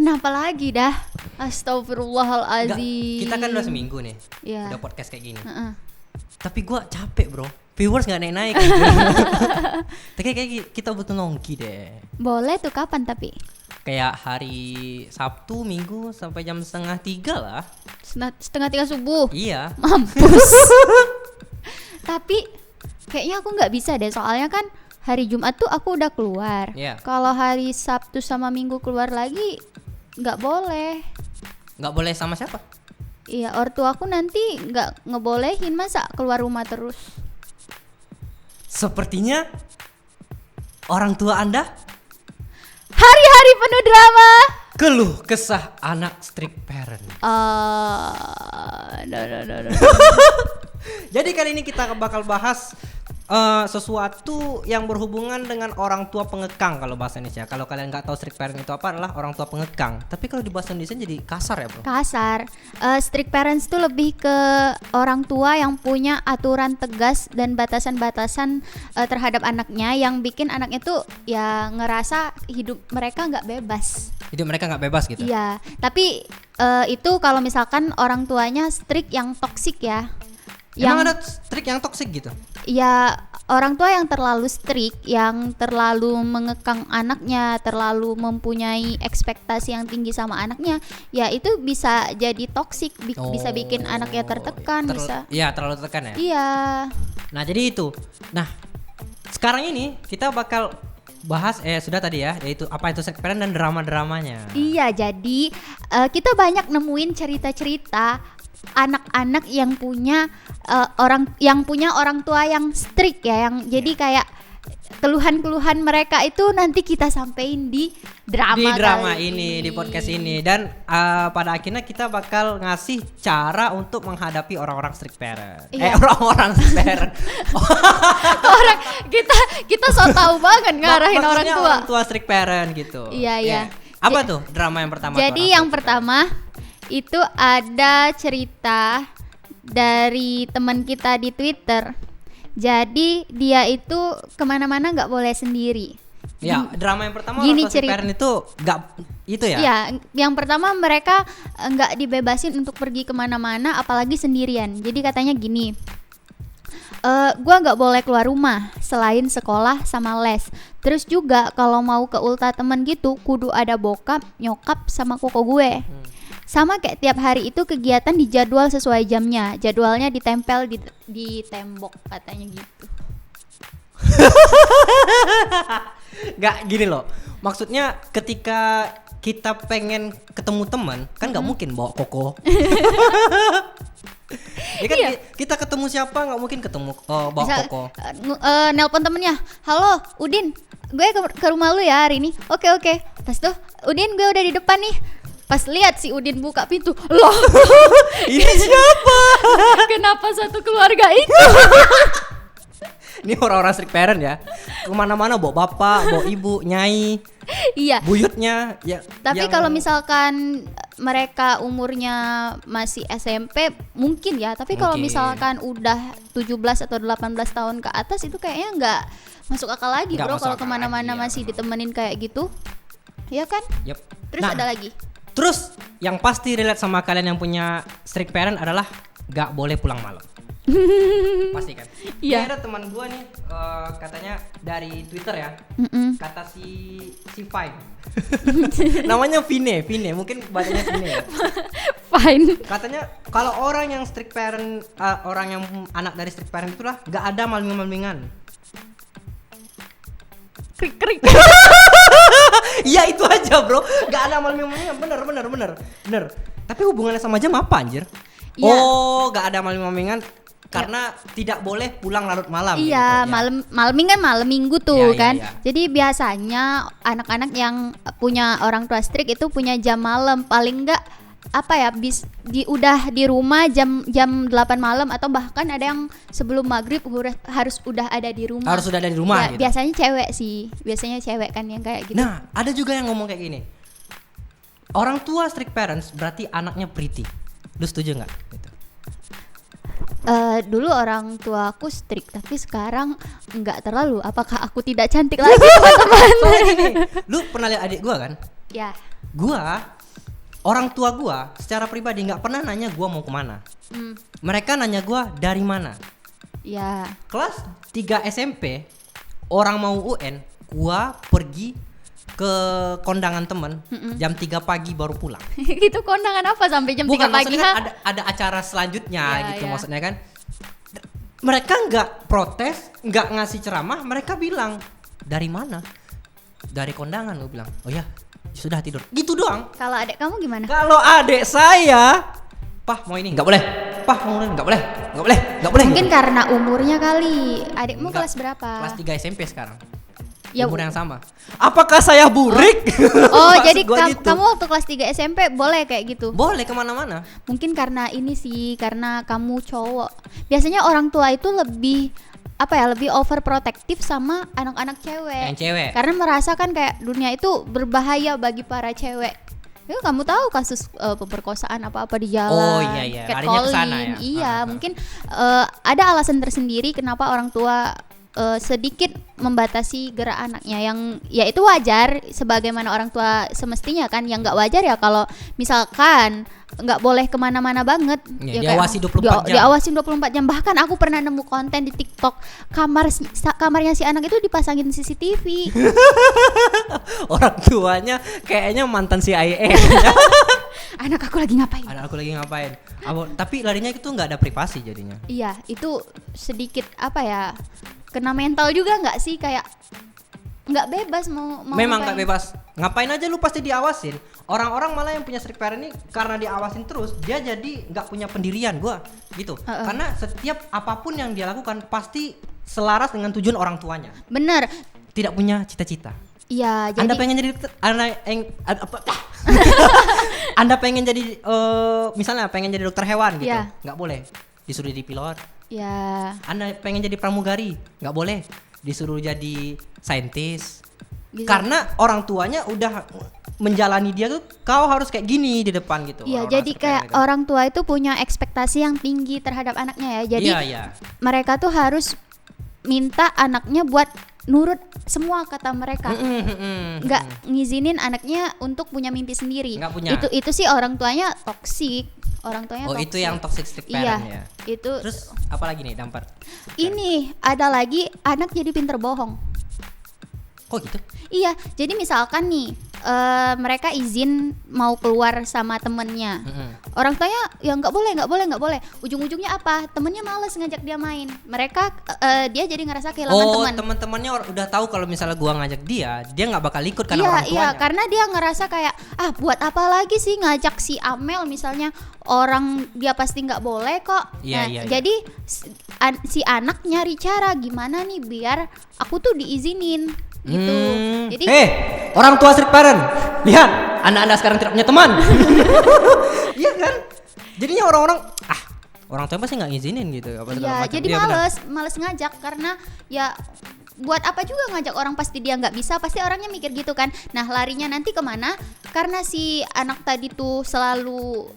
Kenapa lagi dah? Astagfirullahalazim. Kita kan udah seminggu nih. Iya. Udah podcast kayak gini. Heeh. Tapi gua capek, Bro. Viewers enggak naik-naik gitu. Tapi kayak kita butuh nongki deh. Boleh tuh kapan tapi? Kayak hari Sabtu, Minggu sampai jam 2:30 lah. Setengah 3 subuh. Iya. Mampus. Tapi kayaknya aku nggak bisa deh, soalnya kan hari Jumat tuh aku udah keluar. Iya. Kalau hari Sabtu sama Minggu keluar lagi nggak boleh. Nggak boleh sama siapa? Iya, ortuaku nanti nggak ngebolehin, masa keluar rumah terus. Sepertinya orang tua Anda Hari-hari penuh drama. keluh kesah anak strict parent. No. Jadi kali ini kita bakal bahas sesuatu yang berhubungan dengan orang tua pengekang kalau bahasa Indonesia. Kalau kalian nggak tahu strict parent itu apa, adalah orang tua pengekang. Tapi kalau di bahasa Indonesia jadi kasar ya, Bro. Kasar. Strict parents tuh lebih ke orang tua yang punya aturan tegas dan batasan-batasan terhadap anaknya, yang bikin anaknya tuh ya ngerasa hidup mereka nggak bebas. Hidup mereka nggak bebas gitu. Iya, tapi itu kalau misalkan orang tuanya strict yang toksik ya. Emang ada strict yang toksik gitu? Ya, orang tua yang terlalu strict, yang terlalu mengekang anaknya, terlalu mempunyai ekspektasi yang tinggi sama anaknya, ya itu bisa jadi toksik, bisa bikin anaknya tertekan, bisa. Iya, terlalu tertekan ya. Iya. Nah, jadi itu. Nah, sekarang ini kita bakal bahas sudah tadi ya, yaitu apa itu strict parent dan drama-dramanya. Iya, jadi kita banyak nemuin cerita-cerita anak-anak yang punya orang tua yang strict ya, yang jadi kayak keluhan-keluhan mereka itu nanti kita sampein di drama ini, di podcast ini, dan pada akhirnya kita bakal ngasih cara untuk menghadapi orang-orang strict parent. Iya. Orang-orang strict parent. Orang kita so tahu banget ngarahin orang Maksudnya tua. Orang tua strict parent gitu. Iya. Apa tuh drama yang pertama? Jadi yang pertama itu ada cerita dari teman kita di Twitter. Jadi dia itu kemana-mana nggak boleh sendiri. Ya, drama yang pertama Gini orang tua strict parent itu nggak itu ya? Iya, yang pertama mereka nggak dibebasin untuk pergi kemana-mana, apalagi sendirian. Jadi katanya gini, gua nggak boleh keluar rumah selain sekolah sama les. Terus juga kalau mau ke ulta temen gitu, kudu ada bokap, nyokap sama koko gue. Sama kayak tiap hari itu kegiatan dijadwal sesuai jamnya. Jadwalnya ditempel di tembok katanya gitu. Nggak gini loh. Maksudnya ketika kita pengen ketemu teman, kan nggak mungkin bawa koko. Ya kan Iya. kita ketemu siapa nggak mungkin ketemu bawa koko. Nelpon temennya, halo Udin, gue ke rumah lu ya hari ini. Oke. Pas tuh Udin, gue udah di depan nih. Pas lihat si Udin buka pintu, loh Ini siapa? kenapa satu keluarga itu? Ini orang-orang strict parent ya. Kemana-mana bawa bapak, bawa ibu, nyai, Iya. buyutnya. Ya. Tapi kalau misalkan mereka umurnya masih SMP mungkin ya. Tapi kalau Mungkin. misalkan udah 17 atau 18 tahun ke atas itu kayaknya nggak masuk akal lagi, Nggak bro. masuk Kalau akal kemana-mana lagi, ya. masih ditemenin kayak gitu, ya kan? Yep. Terus Nah, ada lagi. Terus yang pasti relate sama kalian yang punya strict parent adalah gak boleh pulang malam. Pasti kan? Iya. Ini ada teman gua nih katanya dari Twitter ya. Kata si Fine. Namanya Vine, mungkin bacanya Vine ya. Fine. Katanya kalau orang yang strict parent, orang yang anak dari strict parent itulah gak ada malming-malmingan. Krik. Iya itu aja bro, gak ada malming-malmingan, bener. Tapi hubungannya sama jam apa anjir? Iya. Oh, gak ada malming-malmingan karena tidak boleh pulang larut malam. Iya, gitu, malam kan malam minggu tuh Iya, kan. iya. Jadi biasanya anak-anak yang punya orang tua strict itu punya jam malam, paling enggak apa ya, udah di rumah jam 8 malam, atau bahkan ada yang sebelum maghrib harus udah ada di rumah. Harus sudah ada di rumah Ya, gitu. biasanya cewek sih. Biasanya cewek kan yang kayak gitu. Nah, ada juga yang ngomong kayak gini. Orang tua strict parents berarti anaknya pretty. Lu setuju nggak? Gitu. Dulu orang tua aku strict, tapi sekarang enggak terlalu. Apakah aku tidak cantik lagi, teman-teman? Soalnya gini, lu pernah lihat adik gua kan? Ya. orang tua gua secara pribadi nggak pernah nanya gua mau kemana. Mereka nanya gua dari mana. Ya. Kelas 3 SMP orang mau UN, gua pergi ke kondangan temen jam 3 pagi baru pulang. Itu kondangan apa sampai jam 3 Bukan, pagi? maksudnya kan ada acara selanjutnya Ya, gitu ya. maksudnya kan. Mereka nggak protes, nggak ngasih ceramah, mereka bilang dari mana? Dari kondangan, gue bilang. Oh ya, sudah tidur. Gitu doang. Kalau adik kamu gimana? Kalau adik saya, Pah mau ini nggak boleh, Pah mau ini nggak boleh, nggak boleh, nggak boleh. Mungkin karena umurnya kali. Adikmu Enggak, kelas berapa? Kelas 3 SMP sekarang. Ya, Umur yang sama. Apakah saya burik? Oh, Maksud jadi gua gitu. kamu waktu kelas 3 SMP boleh kayak gitu? Boleh kemana-mana. Mungkin karena ini sih, karena kamu cowok. Biasanya orang tua itu lebih lebih overprotective sama anak-anak cewek. Yang cewek. Karena merasakan kayak dunia itu berbahaya bagi para cewek. Ya, kamu tahu kasus pemerkosaan apa-apa di jalan. Oh, iya, iya. Larinya ke sana catcalling. ya. Iya, mungkin ada alasan tersendiri kenapa orang tua sedikit membatasi gerak anaknya, yang ya itu wajar sebagaimana orang tua semestinya kan. Yang nggak wajar ya kalau misalkan nggak boleh kemana-mana banget Ya, ya, diawasi 24 jam. diawasin 24 jam. Bahkan aku pernah nemu konten di TikTok, kamarnya si anak itu dipasangin CCTV. Orang tuanya kayaknya mantan CIA. Anak aku lagi ngapain? Anak aku lagi ngapain? Tapi larinya itu nggak ada privasi jadinya. Iya, itu sedikit kena mental juga nggak sih, kayak nggak bebas mau Memang ngapain. nggak bebas. Ngapain aja lu pasti diawasin. Orang-orang malah yang punya strict parent ini karena diawasin terus, dia jadi nggak punya pendirian gua gitu. Karena setiap apapun yang dia lakukan pasti selaras dengan tujuan orang tuanya. Bener. Tidak punya cita-cita. Iya, jadi Anda pengen jadi Anda pengen jadi misalnya pengen jadi dokter hewan gitu, Iya. nggak boleh disuruh jadi pilot. ya Anda pengen jadi pramugari, nggak boleh disuruh jadi saintis. bisa. Karena orang tuanya udah menjalani dia tuh, kau harus kayak gini di depan gitu. Iya, Orang-orang jadi seperti kayak itu. orang tua itu punya ekspektasi yang tinggi terhadap anaknya ya. Jadi Iya, iya. mereka tuh harus minta anaknya buat nurut semua kata mereka. Nggak ngizinin anaknya untuk punya mimpi sendiri. Nggak punya. Itu sih orang tuanya toksik. Orang tuanya Oh, toksik. itu yang toxic strict Iya, parent ya. itu. Terus apa lagi nih dampar? Ini ada lagi, anak jadi pinter bohong. Kok gitu? Iya, jadi misalkan nih mereka izin mau keluar sama temennya. Orang tuanya ya nggak boleh. Ujung-ujungnya apa? Temennya males ngajak dia main. Dia jadi ngerasa kehilangan teman. Teman-temannya udah tahu kalau misalnya gua ngajak dia nggak bakal ikut karena Iya, orang tuanya. iya, karena dia ngerasa kayak buat apa lagi sih ngajak si Amel misalnya, orang dia pasti nggak boleh kok. Iya, Nah, iya, iya. jadi si anak nyari cara gimana nih biar aku tuh diizinin gitu. Jadi orang tua strict parent, lihat anak-anak sekarang tidak punya teman. Iya kan? Jadinya orang-orang orang tua pasti nggak ngizinin gitu apa segala ya macam. jadi Iya, benar. males ngajak, karena ya buat apa juga ngajak orang pasti dia nggak bisa, pasti orangnya mikir gitu kan. Nah, larinya nanti kemana? Karena si anak tadi tuh selalu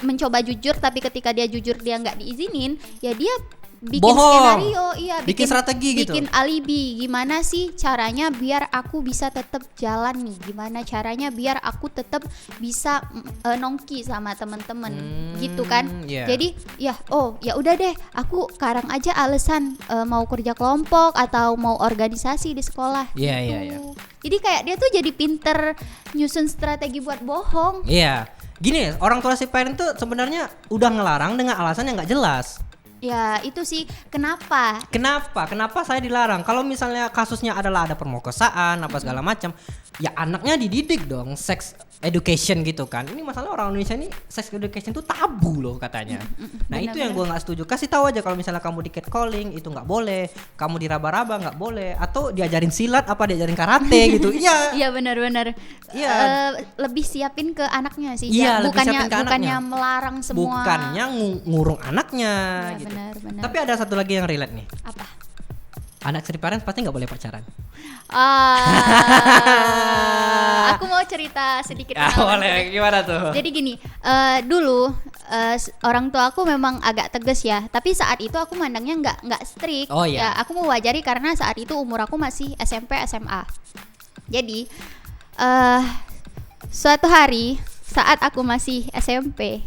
mencoba jujur, tapi ketika dia jujur dia nggak diizinin, ya dia bikin Bohong. skenario, iya, Bikin strategi gitu. bikin alibi. Gimana sih caranya biar aku bisa tetap jalan nih? Gimana caranya biar aku tetap bisa nongki sama teman-teman, gitu kan? Iya. Jadi ya udah deh, aku karang aja alasan mau kerja kelompok atau mau organisasi di sekolah. Iya, gitu. iya, iya. Jadi kayak dia tuh jadi pinter nyusun strategi buat bohong. Iya. Gini, orang tua strict parent tuh sebenarnya udah ngelarang dengan alasan yang nggak jelas. Ya itu sih kenapa. Kenapa saya dilarang? Kalau misalnya kasusnya adalah ada permokosaan apa segala macam, ya anaknya dididik dong, sex education gitu kan. Ini masalah orang Indonesia ini sex education tuh tabu loh katanya. Nah, itu yang gue nggak setuju. Kasih tahu aja kalau misalnya kamu di catcalling itu nggak boleh, kamu diraba-raba nggak boleh, atau diajarin silat apa diajarin karate gitu. Iya. Iya benar-benar. Iya. Lebih siapin ke anaknya sih. Iya, Ya, lebih siapin ke bukannya anaknya. melarang semua. Bukannya ngurung anaknya Iya, gitu. benar. Tapi ada satu lagi yang relate nih. Apa? Anak strict parents pasti nggak boleh pacaran. Aku mau cerita sedikit pengalaman. Boleh, gimana tuh? Jadi gini, dulu orang tua aku memang agak tegas ya, tapi saat itu aku mandangnya nggak strict. Oh, iya. Ya, aku mewajari karena saat itu umur aku masih SMP SMA. Jadi Suatu hari saat aku masih SMP,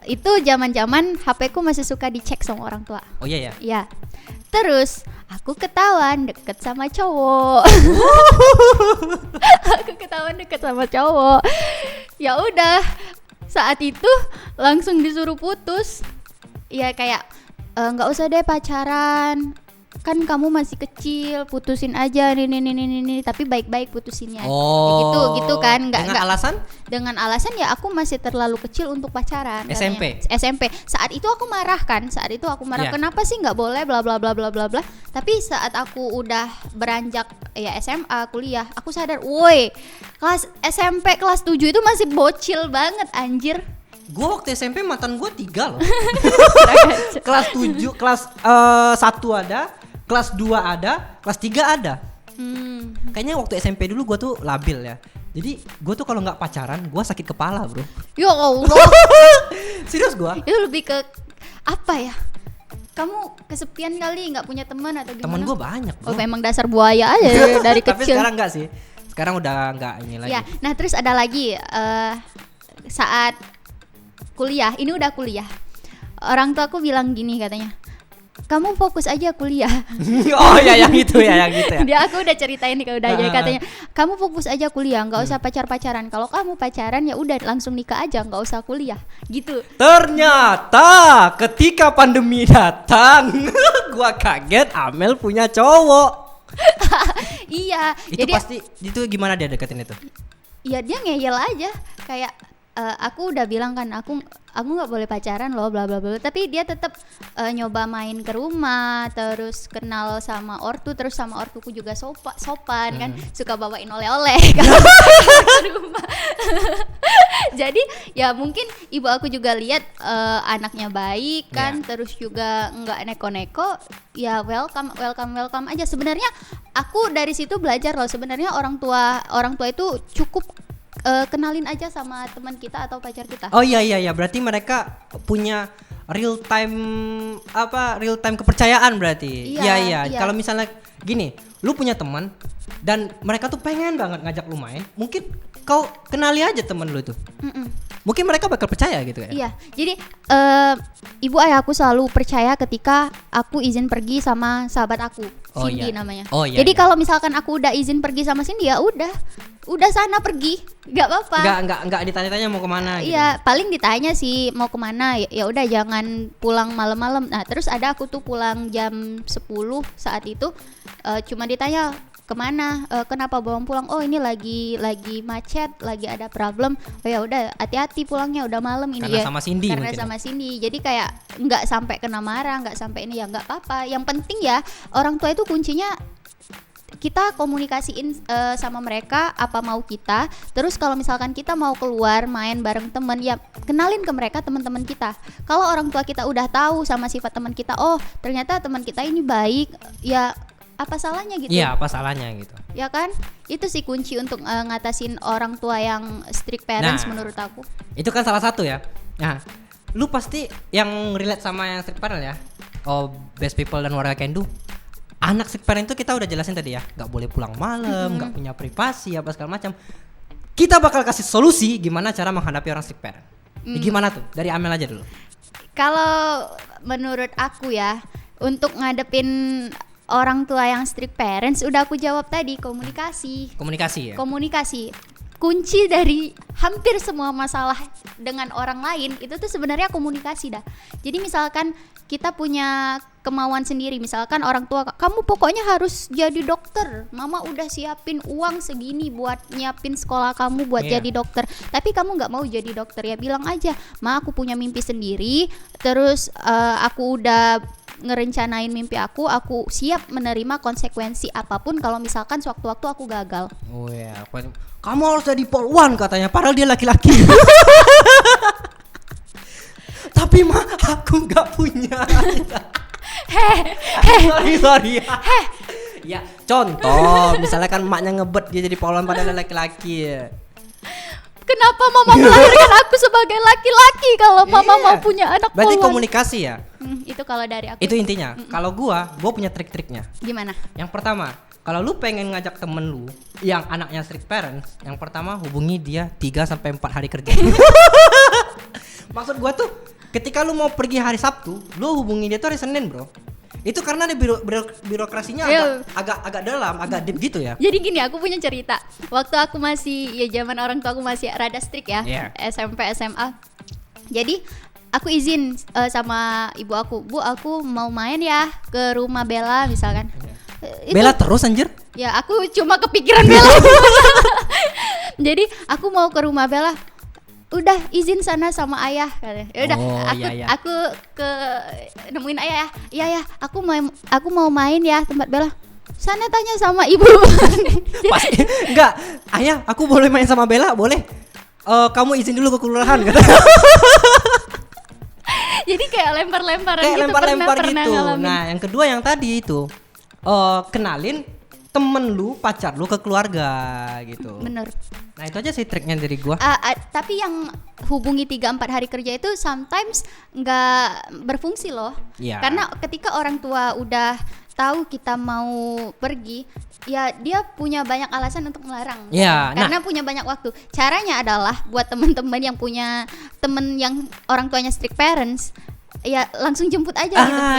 itu zaman-zaman HP ku masih suka dicek sama orang tua. Oh iya ya. Ya. Terus aku ketahuan deket sama cowok. Aku ketahuan deket sama cowok. Ya udah, saat itu langsung disuruh putus. Ya kayak nggak usah deh pacaran. Kan kamu masih kecil, putusin aja nih, tapi baik-baik putusinnya. Oh. Gitu kan, Dengan alasan? Dengan alasan ya aku masih terlalu kecil untuk pacaran. SMP. Katanya. SMP. Saat itu aku marah kan, Yeah. Kenapa sih nggak boleh bla bla bla bla bla bla. Tapi saat aku udah beranjak ya SMA, kuliah, aku sadar, woi, kelas SMP kelas 7 itu masih bocil banget anjir. Gue waktu SMP mantan gue 3 loh. Kelas 7, kelas 1 ada, kelas 2 ada, kelas 3 ada. Kayaknya waktu SMP dulu gue tuh labil ya. Jadi gue tuh kalau nggak pacaran gue sakit kepala bro. Ya Allah. Serius gue. Itu lebih ke apa ya? Kamu kesepian kali, nggak punya teman atau gimana? Temen gue banyak bro. Oh memang dasar buaya aja dari Tapi kecil. sekarang enggak sih. Sekarang udah enggak ini lagi. Ya, nah terus ada lagi saat kuliah, ini udah kuliah. Orang tua aku bilang gini katanya, kamu fokus aja kuliah. Oh ya yang itu ya, yang gitu ya. Dia aku udah ceritain nih katanya, kamu fokus aja kuliah, nggak usah pacaran. Kalau kamu pacaran ya udah langsung nikah aja, nggak usah kuliah, gitu. Ternyata ketika pandemi datang, gua kaget Amel punya cowok. Iya. Itu jadi pasti itu gimana dia deketin itu? ya dia ngeyel aja kayak aku udah bilang kan aku nggak boleh pacaran loh bla bla bla, tapi dia tetap nyoba main ke rumah, terus kenal sama ortu, terus sama ortuku juga sopan kan, suka bawain oleh-oleh kalau ke rumah. Jadi ya mungkin ibu aku juga lihat anaknya baik kan, terus juga nggak neko-neko, ya welcome aja. Sebenarnya aku dari situ belajar loh, sebenarnya orang tua itu cukup kenalin aja sama teman kita atau pacar kita. Oh iya, berarti mereka punya real time kepercayaan berarti. Iya. Kalau misalnya gini, lu punya teman dan mereka tuh pengen banget ngajak lu main, mungkin kau kenali aja teman lu tuh. Mungkin mereka bakal percaya gitu ya. Iya. Jadi ibu ayahku selalu percaya ketika aku izin pergi sama sahabat aku, Cindy namanya. Oh iya. Jadi kalau misalkan aku udah izin pergi sama Cindy ya udah sana pergi, nggak apa-apa. Nggak ditanya-tanya mau kemana gitu. Iya, paling ditanya sih mau kemana, ya udah jangan pulang malam-malam. Nah terus ada aku tuh pulang jam 10 saat itu, cuma ditanya kemana, kenapa belum pulang? Oh ini lagi macet, lagi ada problem. Oh ya udah hati-hati pulangnya, udah malam ini. Karena ya sama Cindy karena mungkin sama Cindy, jadi kayak nggak sampai kena marah, nggak sampai ini, ya nggak apa-apa. Yang penting ya orang tua itu kuncinya kita komunikasiin sama mereka apa mau kita. Terus kalau misalkan kita mau keluar main bareng temen, ya kenalin ke mereka teman-teman kita. Kalau orang tua kita udah tahu sama sifat teman kita, oh ternyata teman kita ini baik, ya apa salahnya gitu? Iya, apa salahnya gitu. Ya kan? Itu sih kunci untuk ngatasin orang tua yang strict parents menurut aku. Itu kan salah satu ya. Nah, lu pasti yang relate sama yang strict parent ya. Oh, best people dan what I can do. Anak strict parent itu kita udah jelasin tadi ya, nggak boleh pulang malam, nggak punya privasi apa segala macam. Kita bakal kasih solusi gimana cara menghadapi orang strict parent. Gimana tuh? Dari Amel aja dulu. Kalau menurut aku ya, untuk ngadepin orang tua yang strict parents udah aku jawab tadi, komunikasi. Komunikasi. Kunci dari hampir semua masalah dengan orang lain itu tuh sebenarnya komunikasi dah. Jadi misalkan kita punya kemauan sendiri, misalkan orang tua, kamu pokoknya harus jadi dokter, mama udah siapin uang segini buat nyiapin sekolah kamu buat jadi dokter, tapi kamu nggak mau jadi dokter, ya bilang aja, ma aku punya mimpi sendiri, terus aku udah ngerencanain mimpi aku siap menerima konsekuensi apapun kalau misalkan sewaktu-waktu aku gagal. Oh ya, kamu harus jadi polwan katanya, padahal dia laki-laki. Tapi mah aku nggak punya. Sorry. Ya contoh, misalnya kan emaknya ngebet dia jadi polwan padahal laki-laki. Kenapa mama melahirkan aku sebagai laki-laki kalau mama mau punya anak polwan? Berarti komunikasi ya. Itu kalau dari aku. Itu intinya. Kalau gua punya trik-triknya. Gimana? Yang pertama, Kalau lu pengen ngajak temen lu yang anaknya strict parents, yang pertama hubungi dia 3 sampai 4 hari kerja. Maksud gua tuh ketika lu mau pergi hari Sabtu, lu hubungi dia tuh hari Senin, bro. Itu karena ada birokrasinya agak dalam, agak deep gitu ya. Jadi gini, aku punya cerita. Waktu aku masih zaman orang tua aku masih rada strict ya, SMP SMA. Jadi aku izin sama ibu aku, Bu, aku mau main ya ke rumah Bella misalkan. Bella terus anjir? Ya aku cuma kepikiran Bella. Jadi aku mau ke rumah Bella. Udah izin sana sama ayah. Ya udah, aku ke nemuin ayah ya. Iya ya, aku mau main ya tempat Bella. Sana tanya sama ibu. Pasti enggak. Ayah, aku boleh main sama Bella? Boleh. Kamu izin dulu ke kelurahan kata. Jadi kayak lempar-lemparan kayak gitu. Lempar-lempar gitu. Ngalamin. Nah, yang kedua yang tadi itu kenalin temen lu, pacar lu ke keluarga gitu. Bener. Nah, itu aja sih triknya dari gua. Tapi yang hubungi 3-4 hari kerja itu sometimes nggak berfungsi loh. Iya. Karena ketika orang tua udah tahu kita mau pergi, ya dia punya banyak alasan untuk melarang. Iya. Karena punya banyak waktu. Caranya adalah buat teman-teman yang punya temen yang orang tuanya strict parents, ya langsung jemput aja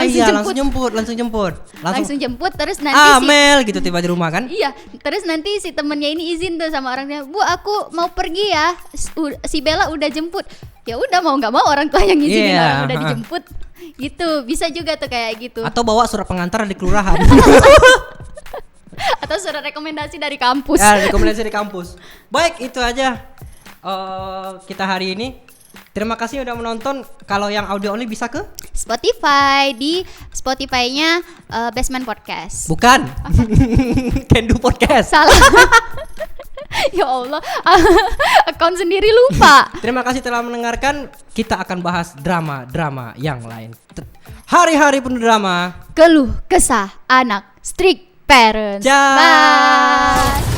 gitu. Langsung jemput Terus nanti Mel gitu tiba di rumah kan. Iya, terus nanti si temennya ini izin tuh sama orangnya, Bu, aku mau pergi ya, si Bella udah jemput. Ya udah, mau nggak mau orang tua yang izinin orang udah dijemput gitu. Bisa juga tuh kayak gitu. Atau bawa surat pengantar di kelurahan. Atau surat rekomendasi dari kampus. Ya, rekomendasi dari kampus. Baik, itu aja kita hari ini. Terima kasih udah menonton. Kalau yang audio only bisa ke Spotify, di Spotify-nya Basement Podcast. Bukan. Kendu Podcast. Salah. Ya Allah, akun sendiri lupa. Terima kasih telah mendengarkan. Kita akan bahas drama-drama yang lain. Hari-hari penuh drama. Keluh kesah anak strict parents. Bye.